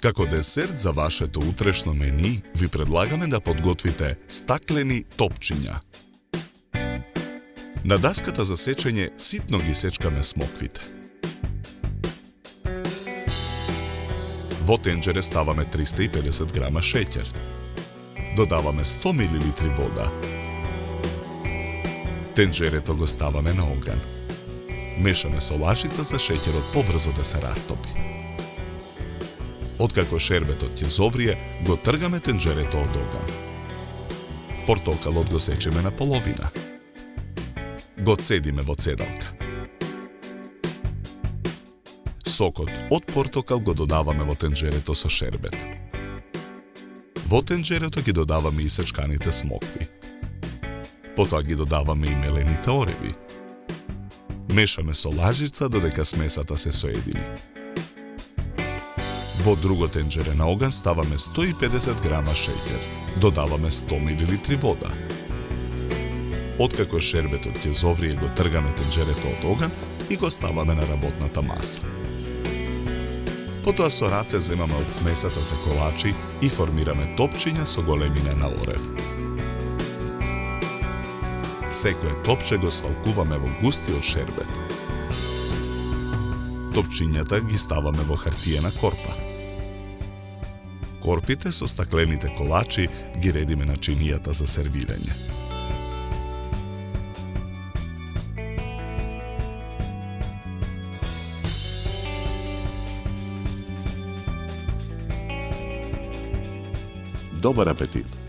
Како десерт за вашето утрешно мени, ви предлагаме да подготвите стаклени топчиња. На даската за сечење ситно ги сечкаме смоквите. Во тенџере ставаме 350 грама шеќер. Додаваме 100 мл вода. Тенџерето го ставаме на оган. Мешаме со лашица за шеќерот побрзо да се растопи. Откако шербетот ќе зоврие, го тргаме тенџерето од оган. Портокалот го сечеме на половина. Го цедиме во цедалка. Сокот од портокал го додаваме во тенџерето со шербет. Во тенџерето ги додаваме и сечканите смокви. Потоа ги додаваме и мелените ореви. Мешаме со лажица додека смесата се соедини. Во друго тенџере на оган ставаме 150 грама шеќер. Додаваме 100 мл вода. Откако шербетот ќе зоврие, го тргаме тенџерето од оган и го ставаме на работната маса. Потоа со раце земаме од смесата за колачи и формираме топчиња со големина на орев. Секое топче го свалкуваме во густиот шербет. Топчињата ги ставаме во хартиена корпа. Корпите со стаклените колачи ги редиме на чинијата за сервирање. Добар апетит!